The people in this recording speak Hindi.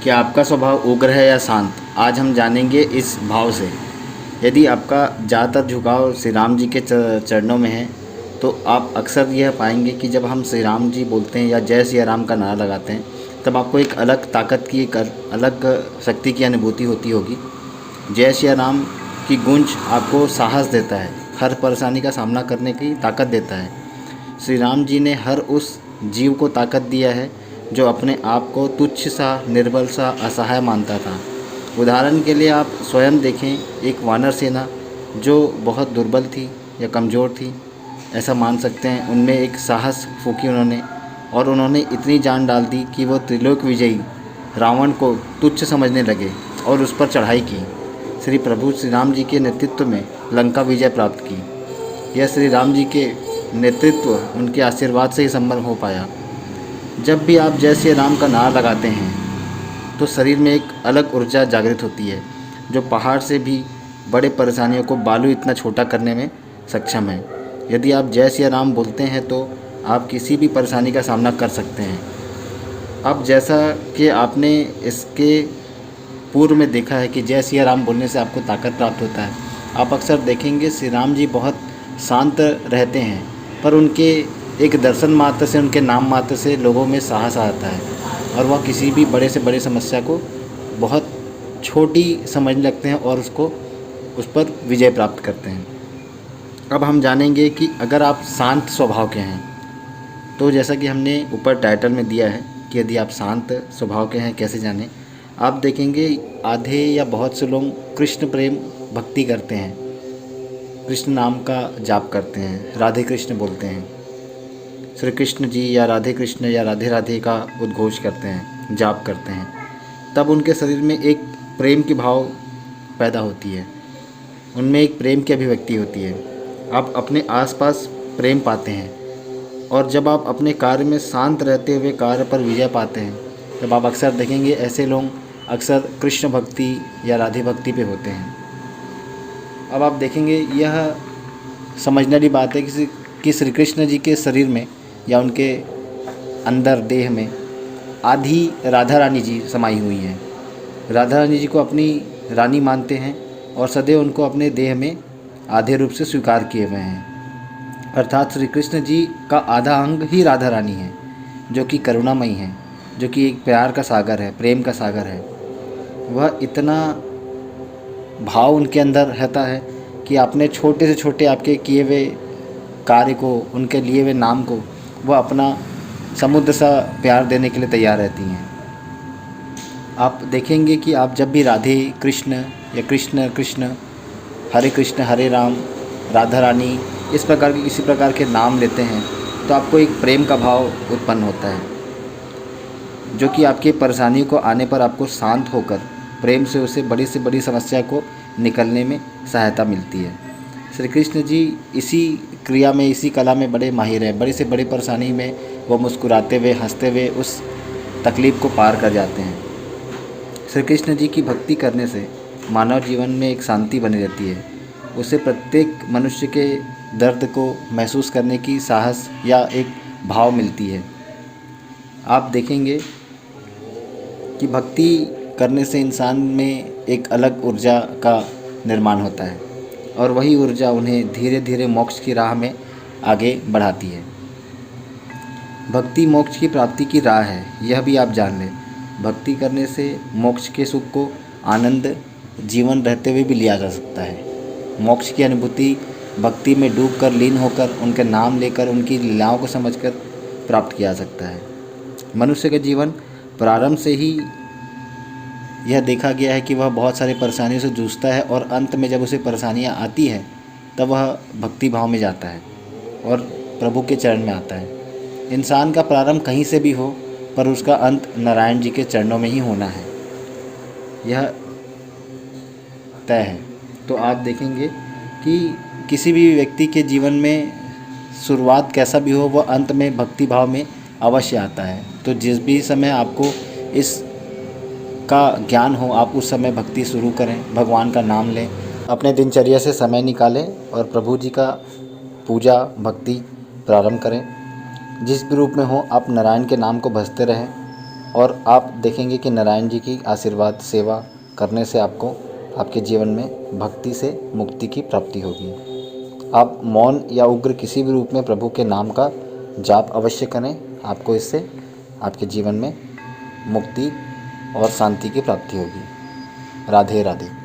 कि आपका स्वभाव उग्र है या शांत, आज हम जानेंगे इस भाव से। यदि आपका ज़्यादातर झुकाव श्री राम जी के चरणों में है तो आप अक्सर यह पाएंगे कि जब हम श्री राम जी बोलते हैं या जय सिया राम का नारा लगाते हैं तब आपको एक अलग ताकत की, एक अलग शक्ति की अनुभूति होती होगी। जय सिया राम की गूंज आपको साहस देता है, हर परेशानी का सामना करने की ताकत देता है। श्री राम जी ने हर उस जीव को ताकत दिया है जो अपने आप को तुच्छ सा, निर्बल सा, असहाय मानता था। उदाहरण के लिए आप स्वयं देखें, एक वानर सेना जो बहुत दुर्बल थी या कमज़ोर थी, ऐसा मान सकते हैं, उनमें एक साहस फूंकी उन्होंने और उन्होंने इतनी जान डाल दी कि वो त्रिलोक विजयी रावण को तुच्छ समझने लगे और उस पर चढ़ाई की। श्री प्रभु श्री राम जी के नेतृत्व में लंका विजय प्राप्त की। यह श्री राम जी के नेतृत्व, उनके आशीर्वाद से ही संभव हो पाया। जब भी आप जय श्री राम का नारा लगाते हैं तो शरीर में एक अलग ऊर्जा जागृत होती है जो पहाड़ से भी बड़े परेशानियों को बालू इतना छोटा करने में सक्षम है। यदि आप जय श्री राम बोलते हैं तो आप किसी भी परेशानी का सामना कर सकते हैं। अब जैसा कि आपने इसके पूर्व में देखा है कि जय श्री राम बोलने से आपको ताकत प्राप्त होता है, आप अक्सर देखेंगे श्री राम जी बहुत शांत रहते हैं, पर उनके एक दर्शन मात्र से, उनके नाम मात्र से लोगों में साहस आता है और वह किसी भी बड़े से बड़े समस्या को बहुत छोटी समझने लगते हैं और उस पर विजय प्राप्त करते हैं। अब हम जानेंगे कि अगर आप शांत स्वभाव के हैं तो जैसा कि हमने ऊपर टाइटल में दिया है कि यदि आप शांत स्वभाव के हैं कैसे जानें, आप देखेंगे आधे या बहुत से लोग कृष्ण प्रेम भक्ति करते हैं, कृष्ण नाम का जाप करते हैं, राधे कृष्ण बोलते हैं, श्री कृष्ण जी या राधे कृष्ण या राधे राधे का उद्घोष करते हैं, जाप करते हैं। तब उनके शरीर में एक प्रेम की भाव पैदा होती है, उनमें एक प्रेम की अभिव्यक्ति होती है। आप अपने आसपास प्रेम पाते हैं और जब आप अपने कार्य में शांत रहते हुए कार्य पर विजय पाते हैं तब आप अक्सर देखेंगे ऐसे लोग अक्सर कृष्ण भक्ति या राधे भक्ति पे होते हैं। अब आप देखेंगे यह समझने वाली बात है कि श्री कृष्ण जी के शरीर में या उनके अंदर देह में आधी राधा रानी जी समाई हुई हैं। राधा रानी जी को अपनी रानी मानते हैं और सदैव उनको अपने देह में आधे रूप से स्वीकार किए हुए हैं। अर्थात श्री कृष्ण जी का आधा अंग ही राधा रानी है जो कि करुणामयी है, जो कि एक प्यार का सागर है, प्रेम का सागर है। वह इतना भाव उनके अंदर रहता है कि अपने छोटे से छोटे आपके किए हुए कार्य को, उनके लिए हुए नाम को वह अपना समुद्र सा प्यार देने के लिए तैयार रहती हैं। आप देखेंगे कि आप जब भी राधे कृष्ण या कृष्ण कृष्ण, हरे कृष्ण हरे राम, राधा रानी, इस प्रकार के किसी प्रकार के नाम लेते हैं तो आपको एक प्रेम का भाव उत्पन्न होता है जो कि आपकी परेशानियों को आने पर आपको शांत होकर प्रेम से उसे बड़ी से बड़ी समस्या को निकलने में सहायता मिलती है। श्री कृष्ण जी इसी क्रिया में, इसी कला में बड़े माहिर हैं। बड़ी से बड़ी परेशानी में वो मुस्कुराते हुए, हंसते हुए उस तकलीफ़ को पार कर जाते हैं। श्री कृष्ण जी की भक्ति करने से मानव जीवन में एक शांति बनी रहती है, उसे प्रत्येक मनुष्य के दर्द को महसूस करने की साहस या एक भाव मिलती है। आप देखेंगे कि भक्ति करने से इंसान में एक अलग ऊर्जा का निर्माण होता है और वही ऊर्जा उन्हें धीरे धीरे मोक्ष की राह में आगे बढ़ाती है। भक्ति मोक्ष की प्राप्ति की राह है, यह भी आप जान लें। भक्ति करने से मोक्ष के सुख को, आनंद जीवन रहते हुए भी लिया जा सकता है। मोक्ष की अनुभूति भक्ति में डूबकर, लीन होकर, उनके नाम लेकर, उनकी लीलाओं को समझकर प्राप्त किया जा सकता है। मनुष्य का जीवन प्रारंभ से ही यह देखा गया है कि वह बहुत सारी परेशानियों से जूझता है और अंत में जब उसे परेशानियां आती हैं तब वह भक्ति भाव में जाता है और प्रभु के चरण में आता है। इंसान का प्रारंभ कहीं से भी हो पर उसका अंत नारायण जी के चरणों में ही होना है, यह तय है। तो आप देखेंगे कि किसी भी व्यक्ति के जीवन में शुरुआत कैसा भी हो, वह अंत में भक्ति भाव में अवश्य आता है। तो जिस भी समय आपको इस का ज्ञान हो, आप उस समय भक्ति शुरू करें, भगवान का नाम लें, अपने दिनचर्या से समय निकालें और प्रभु जी का पूजा भक्ति प्रारंभ करें। जिस भी रूप में हो आप नारायण के नाम को भजते रहें और आप देखेंगे कि नारायण जी की आशीर्वाद सेवा करने से आपको आपके जीवन में भक्ति से मुक्ति की प्राप्ति होगी। आप मौन या उग्र किसी भी रूप में प्रभु के नाम का जाप अवश्य करें, आपको इससे आपके जीवन में मुक्ति और शांति की प्राप्ति होगी। राधे राधे।